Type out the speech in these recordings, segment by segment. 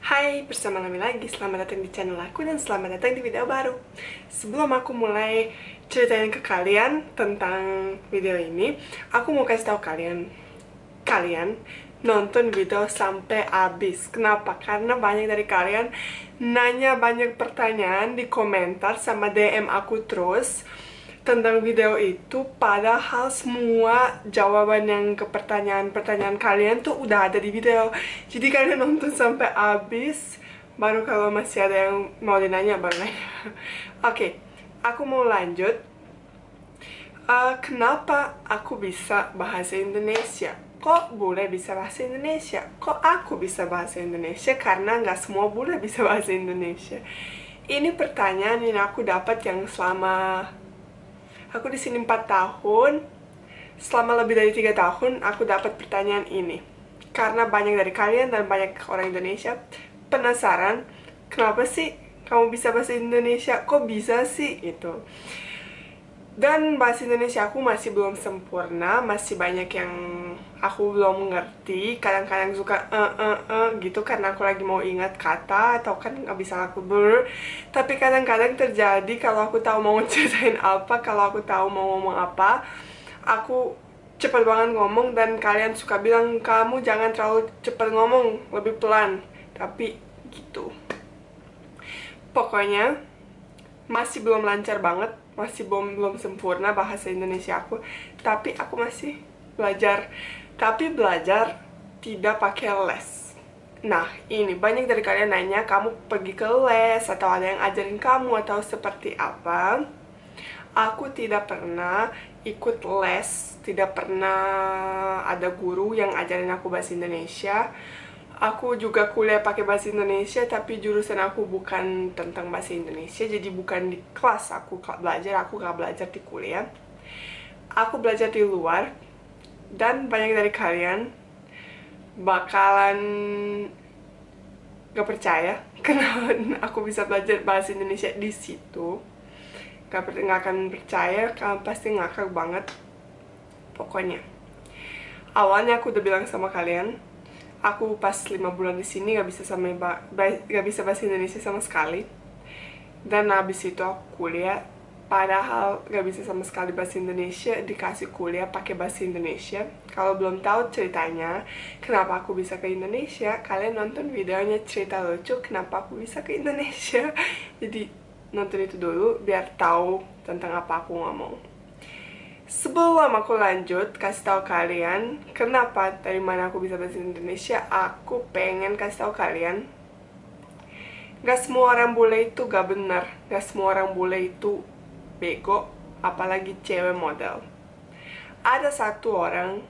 Hai, bersama Lami lagi. Selamat datang di channel aku dan selamat datang di video baru. Sebelum aku mulai ceritain ke kalian tentang video ini, aku mau kasih tahu kalian nonton video sampai habis. Kenapa? Karena banyak dari kalian nanya banyak pertanyaan di komentar sama DM aku terus tentang video itu, padahal semua jawaban yang ke pertanyaan-pertanyaan kalian tuh udah ada di video. Jadi kalian nonton sampai habis, baru kalau masih ada yang mau dinanya baru nanya. Oke, aku mau lanjut. Kenapa aku bisa bahasa Indonesia? Kok bule bisa bahasa Indonesia? Kok aku bisa bahasa Indonesia? Karena nggak semua bule bisa bahasa Indonesia. Ini pertanyaan yang aku dapat yang selama aku di sini 4 tahun, selama lebih dari 3 tahun, aku dapat pertanyaan ini. Karena banyak dari kalian dan banyak orang Indonesia penasaran, kenapa sih kamu bisa bahasa Indonesia? Kok bisa sih? Itu. Dan bahasa Indonesia aku masih belum sempurna, masih banyak yang aku belum ngerti. Kadang-kadang suka gitu karena aku lagi mau ingat kata atau kan nggak bisa aku tapi kadang-kadang terjadi kalau aku tahu mau ceritain apa, kalau aku tahu mau ngomong apa, aku cepat banget ngomong dan kalian suka bilang kamu jangan terlalu cepat ngomong, lebih pelan. Tapi gitu. Pokoknya masih belum lancar banget, masih belum sempurna bahasa Indonesia aku, tapi aku masih belajar. Tapi belajar tidak pakai les. Nah, ini banyak dari kalian nanya, kamu pergi ke les atau ada yang ajarin kamu atau seperti apa? Aku tidak pernah ikut les, tidak pernah ada guru yang ajarin aku bahasa Indonesia. Aku juga kuliah pakai bahasa Indonesia, tapi jurusan aku bukan tentang bahasa Indonesia, jadi bukan di kelas aku gak belajar di kuliah. Aku belajar di luar, dan banyak dari kalian bakalan gak percaya kenapa aku bisa belajar bahasa Indonesia di situ. Gak akan percaya, kalian pasti ngakak banget. Pokoknya, awalnya aku udah bilang sama kalian, aku pas 5 bulan di sini gak bisa bahasa Indonesia sama sekali. Dan habis itu aku kuliah, padahal gak bisa sama sekali bahasa Indonesia, dikasih kuliah pakai bahasa Indonesia. Kalau belum tahu ceritanya kenapa aku bisa ke Indonesia, kalian nonton videonya cerita lucu kenapa aku bisa ke Indonesia. Jadi nonton itu dulu biar tahu tentang apa aku ngomong. Sebelum aku lanjut kasih tahu kalian kenapa dari mana aku bisa bahasa Indonesia, aku pengen kasih tahu kalian, gak semua orang bule itu gak benar, gak semua orang bule itu bego, apalagi cewek model. Ada satu orang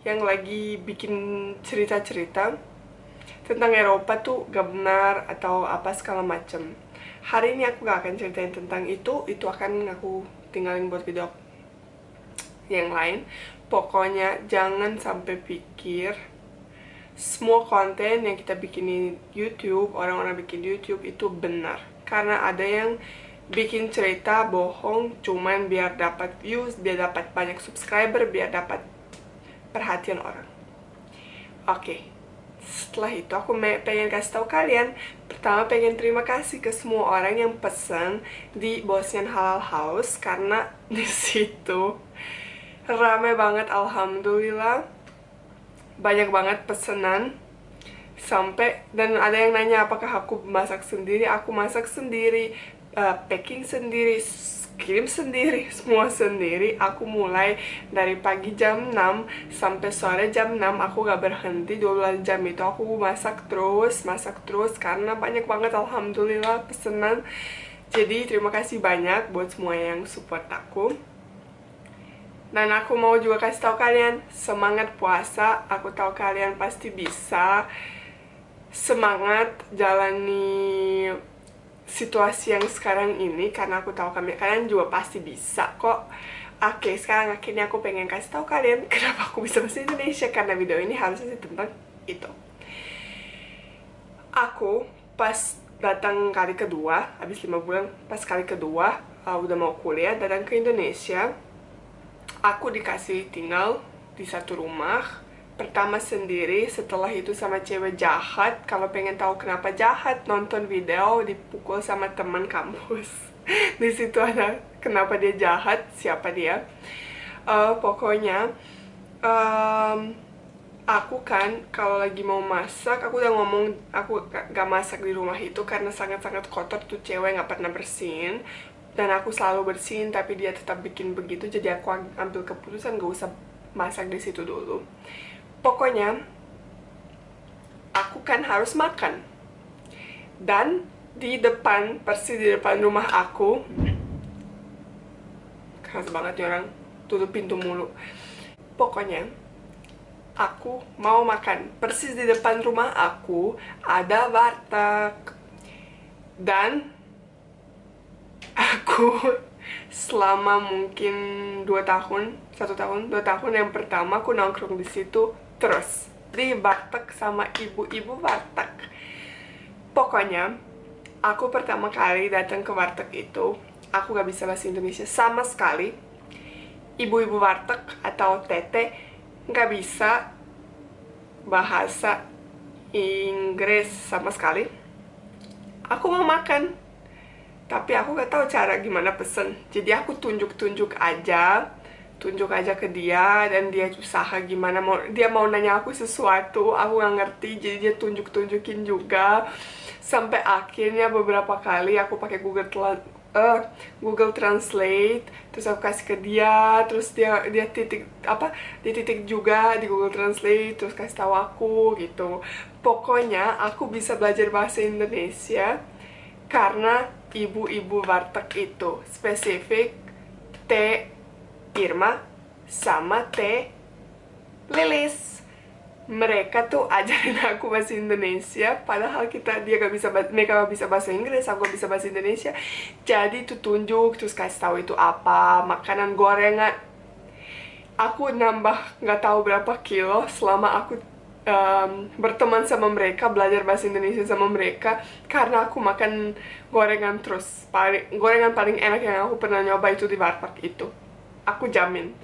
yang lagi bikin cerita-cerita tentang Eropa tuh gak benar atau apa segala macem. Hari ini aku gak akan ceritain tentang itu akan aku tinggalin buat video yang lain. Pokoknya jangan sampai pikir semua konten yang kita bikin di YouTube, orang-orang bikin di YouTube itu benar. Karena ada yang bikin cerita bohong cuman biar dapat views, biar dapat banyak subscriber, biar dapat perhatian orang. Oke, setelah itu aku pengen kasih tahu kalian. Pertama pengen terima kasih ke semua orang yang pesan di Bosnian Halal House, karena di situ rame banget, alhamdulillah. Banyak banget pesanan sampai, dan ada yang nanya apakah aku masak sendiri. Aku masak sendiri, packing sendiri, kirim sendiri, semua sendiri. Aku mulai dari pagi jam 6 sampai sore jam 6, aku gak berhenti. 12 jam itu aku masak terus karena banyak banget alhamdulillah pesanan. Jadi terima kasih banyak buat semua yang support aku. Dan aku mau juga kasih tahu kalian, semangat puasa. Aku tahu kalian pasti bisa. Semangat jalani situasi yang sekarang ini, karena aku tahu kalian juga pasti bisa kok. Oke, sekarang akhirnya aku pengen kasih tahu kalian kenapa aku bisa bahasa Indonesia, karena video ini harusnya tentang itu. Aku pas datang kali kedua, habis 5 bulan, pas kali kedua udah mau kuliah, datang ke Indonesia. Aku dikasih tinggal di satu rumah pertama sendiri, setelah itu sama cewek jahat. Kalau pengen tahu kenapa jahat, nonton video dipukul sama teman kampus. Di situ ada kenapa dia jahat, siapa dia. Pokoknya aku kan kalau lagi mau masak, aku udah ngomong aku gak masak di rumah itu karena sangat-sangat kotor, tuh cewek gak pernah bersihin. Dan aku selalu bersihin tapi dia tetap bikin begitu, jadi aku ambil keputusan gak usah masak di situ dulu. Pokoknya aku kan harus makan. Dan di depan, persis di depan rumah aku, keras banget nih orang, tutup pintu mulu. Pokoknya aku mau makan. Persis di depan rumah aku ada warteg. Dan aku selama mungkin 2 tahun, 1 tahun, 2 tahun yang pertama aku nongkrong di situ terus di warteg sama ibu-ibu warteg. Pokoknya aku pertama kali datang ke warteg itu, aku gak bisa bahasa Indonesia sama sekali. Ibu-ibu warteg atau tete gak bisa bahasa Inggris sama sekali. Aku mau makan, tapi aku gak tahu cara gimana pesen. Jadi aku tunjuk aja ke dia, dan dia usaha gimana dia mau nanya aku sesuatu, aku gak ngerti, jadi dia tunjukin juga. Sampai akhirnya beberapa kali aku pakai Google Translate, terus aku kasih ke dia, terus dia titik juga di Google Translate, terus kasih tahu aku gitu. Pokoknya aku bisa belajar bahasa Indonesia karena ibu-ibu warteg itu, spesifik Teh Irma sama Teh Lilis. Mereka tuh ajarin aku bahasa Indonesia, padahal mereka gak bisa bahasa Inggris, aku gak bisa bahasa Indonesia. Jadi tuh tunjuk, terus kasih tahu itu apa, makanan gorengan. Aku nambah gak tahu berapa kilo selama aku berteman sama mereka, belajar bahasa Indonesia sama mereka, karena aku makan gorengan terus. Gorengan paling enak yang aku pernah nyoba itu di warteg itu, aku jamin.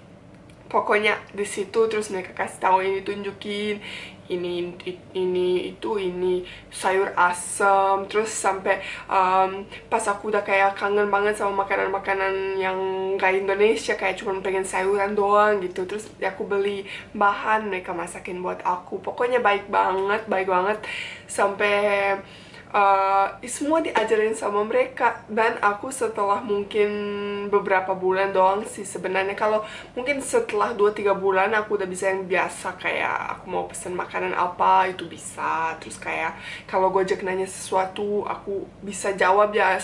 Pokoknya di situ terus mereka kasih tahu, ini tunjukin ini sayur asam, terus sampai pas aku udah kayak kangen banget sama makanan-makanan yang kayak Indonesia, kayak cuma pengen sayuran doang gitu, terus aku beli bahan, mereka masakin buat aku. Pokoknya baik banget sampai semua diajarin sama mereka. Dan aku setelah mungkin beberapa bulan doang sih sebenarnya, kalau mungkin setelah 2-3 bulan aku udah bisa yang biasa, kayak aku mau pesen makanan apa itu bisa, terus kayak kalau Gojek nanya sesuatu aku bisa jawab ya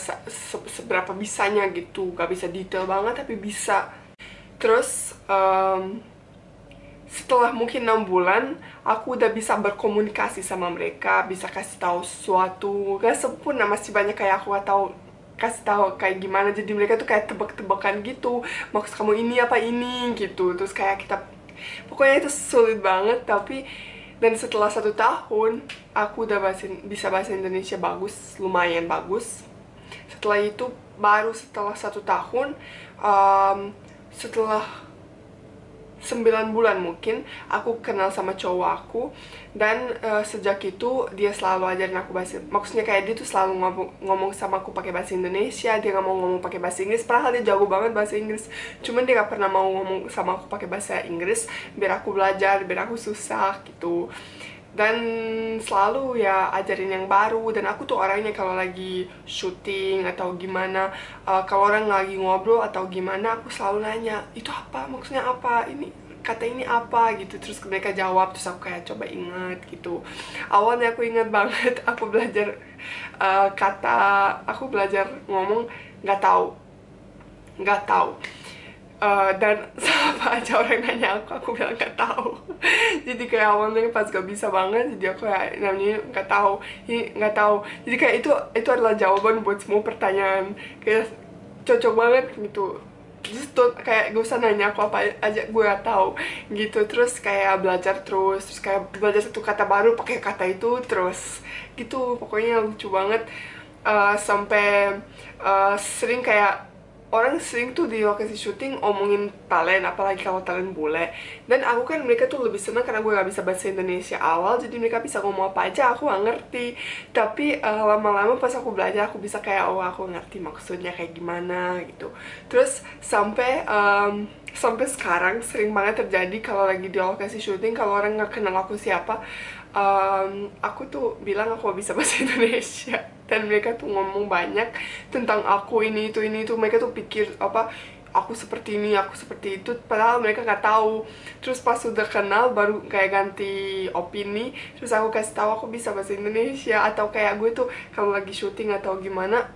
seberapa bisanya gitu, gak bisa detail banget tapi bisa. Terus setelah mungkin 6 bulan, aku udah bisa berkomunikasi sama mereka, bisa kasih tahu sesuatu. Gak sempurna, masih banyak kayak aku gak tahu kasih tahu kayak gimana. Jadi mereka tuh kayak tebak-tebakan gitu, maksud kamu ini apa ini gitu. Terus kayak kita, pokoknya itu sulit banget. Tapi dan setelah 1 tahun, aku udah bisa bahasa Indonesia bagus, lumayan bagus. Setelah itu, baru setelah 1 tahun, setelah 9 bulan mungkin, aku kenal sama cowok aku. Dan sejak itu dia selalu ajarin aku bahasa, maksudnya kayak dia tuh selalu ngomong sama aku pakai bahasa Indonesia. Dia gak mau ngomong pakai bahasa Inggris, padahal dia jago banget bahasa Inggris. Cuman dia gak pernah mau ngomong sama aku pakai bahasa Inggris, biar aku belajar, biar aku susah gitu. Dan selalu ya ajarin yang baru. Dan aku tuh orangnya kalau lagi syuting atau gimana, kalau orang lagi ngobrol atau gimana, aku selalu nanya, itu apa, maksudnya apa, ini kata ini apa gitu. Terus mereka jawab, terus aku kayak coba ingat gitu. Awalnya aku ingat banget, aku belajar aku belajar ngomong nggak tahu. Dan sama aja orang nanya aku bilang nggak tahu. Jadi kayak awalnya pas gak bisa banget, jadi aku kayak namanya nggak tahu, ini nggak tahu. Jadi kayak itu adalah jawaban buat semua pertanyaan, kayak cocok banget gitu. Just kayak gak usah nanya aku apa aja, gue gak tahu gitu. Terus kayak belajar terus kayak belajar satu kata baru pakai kata itu terus gitu. Pokoknya lucu banget. Sampai sering kayak orang sering tuh di lokasi syuting omongin talent, apalagi kalau talent bule. Dan aku kan mereka tuh lebih senang karena gue gak bisa bahasa Indonesia awal, jadi mereka bisa ngomong apa aja aku gak ngerti. Tapi lama-lama pas aku belajar aku bisa kayak oh aku ngerti maksudnya kayak gimana gitu. Terus sampai sekarang sering banget terjadi kalau lagi di lokasi syuting, kalau orang nggak kenal aku siapa, aku tuh bilang aku bisa bahasa Indonesia, dan mereka tuh ngomong banyak tentang aku ini itu mereka tuh pikir apa aku seperti ini aku seperti itu, padahal mereka nggak tahu. Terus pas udah kenal baru kayak ganti opini, terus aku kasih tahu aku bisa bahasa Indonesia. Atau kayak gue tuh kalau lagi syuting atau gimana,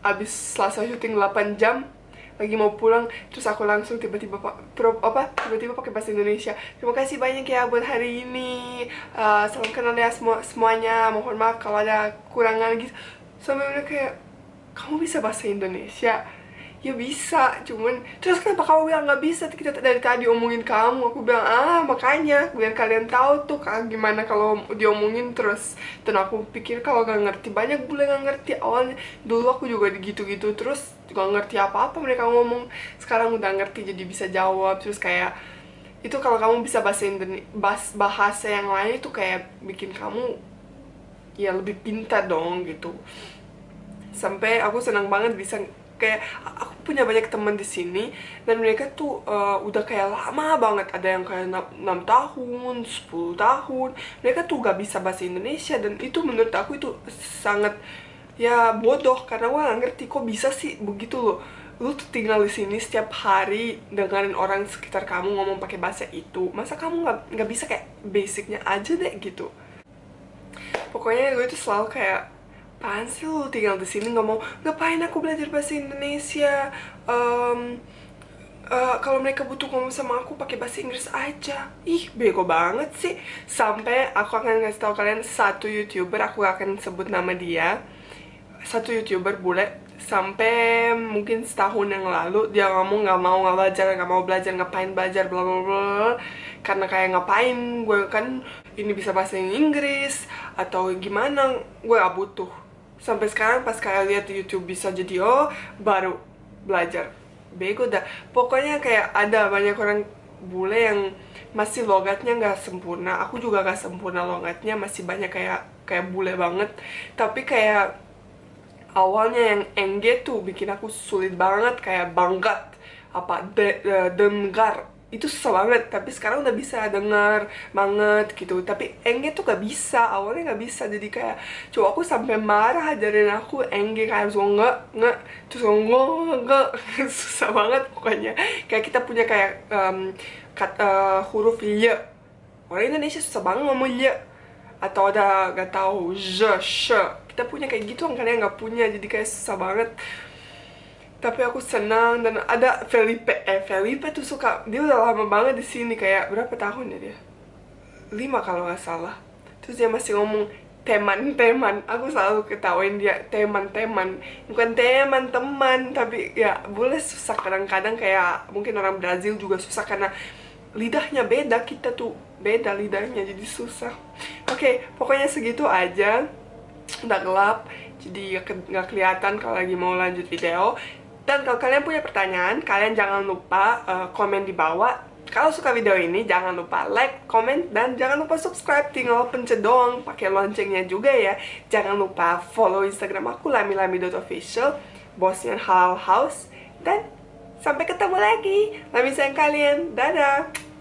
abis selesai syuting 8 jam lagi mau pulang, terus aku langsung tiba-tiba pakai bahasa Indonesia. Terima kasih banyak ya buat hari ini, salam kenal ya semuanya, mohon maaf kalau ada kurangan gitu. Sampai mereka kayak kamu bisa bahasa Indonesia? Ya bisa, cuman terus kenapa kamu bilang nggak bisa? Kita dari tadi omongin kamu. Aku bilang makanya biar kalian tahu tuh gimana kalau diomongin terus. Dan aku pikir kalau nggak ngerti, banyak bule nggak ngerti awalnya. Dulu aku juga gitu-gitu terus nggak ngerti apa-apa mereka ngomong. Sekarang udah ngerti jadi bisa jawab. Terus kayak itu kalau kamu bisa bahasa yang lain itu kayak bikin kamu ya lebih pintar dong gitu. Sampai aku senang banget bisa kayak aku punya banyak teman di sini, dan mereka tuh udah kayak lama banget, ada yang kayak 6 tahun, 10 tahun, mereka tuh gak bisa bahasa Indonesia. Dan itu menurut aku itu sangat ya bodoh, karena gue gak ngerti kok bisa sih begitu loh. Lu tuh tinggal di sini setiap hari dengerin orang sekitar kamu ngomong pakai bahasa itu, masa kamu nggak bisa kayak basicnya aja deh gitu. Pokoknya gue tuh selalu kayak apaan sih lu tinggal di sini ngomong ngapain aku belajar bahasa Indonesia. Kalau mereka butuh ngomong sama aku pakai bahasa Inggris aja. Ih, bego banget sih. Sampai aku akan ngasih tahu kalian satu YouTuber, aku akan sebut nama dia. Satu YouTuber bule, sampai mungkin setahun yang lalu dia ngomong nggak mau belajar, ngapain belajar bla bla bla, karena kayak ngapain gue kan ini bisa bahasa Inggris atau gimana, gue gak butuh. Sampai sekarang pas kayak lihat di YouTube bisa jadi baru belajar. Bego dah. Pokoknya kayak ada banyak orang bule yang masih logatnya nggak sempurna. Aku juga nggak sempurna logatnya, masih banyak kayak bule banget. Tapi kayak awalnya yang engge tuh bikin aku sulit banget, kayak banggat dengar itu susah banget. Tapi sekarang udah bisa dengar banget gitu. Tapi engge tuh gak bisa, awalnya gak bisa. Jadi kayak coba aku sampai marah ajarin aku engge, kayak nggak terus nggak susah banget pokoknya. Kayak kita punya kayak huruf y, orang Indonesia susah banget ngomong y. Atau ada gak tahu sh, kita punya kayak gitu, kalian nggak punya, jadi kayak susah banget. Tapi aku senang. Dan ada Felipe tuh suka, dia udah lama banget di sini, kayak berapa tahun ya dia, 5 kalau nggak salah. Terus dia masih ngomong teman, aku selalu ketawain dia teman, bukan teman, tapi ya boleh susah kadang-kadang. Kayak mungkin orang Brazil juga susah karena lidahnya beda, kita tuh beda lidahnya, jadi susah. Oke, pokoknya segitu aja, udah gelap jadi nggak kelihatan kalau lagi mau lanjut video. Dan kalau kalian punya pertanyaan, kalian jangan lupa komen di bawah. Kalau suka video ini, jangan lupa like, komen, dan jangan lupa subscribe. Tinggal pencet doang, pakai loncengnya juga ya. Jangan lupa follow Instagram aku, lamilami.official, bosnya Halal House. Dan sampai ketemu lagi. Lami sayang kalian, dadah!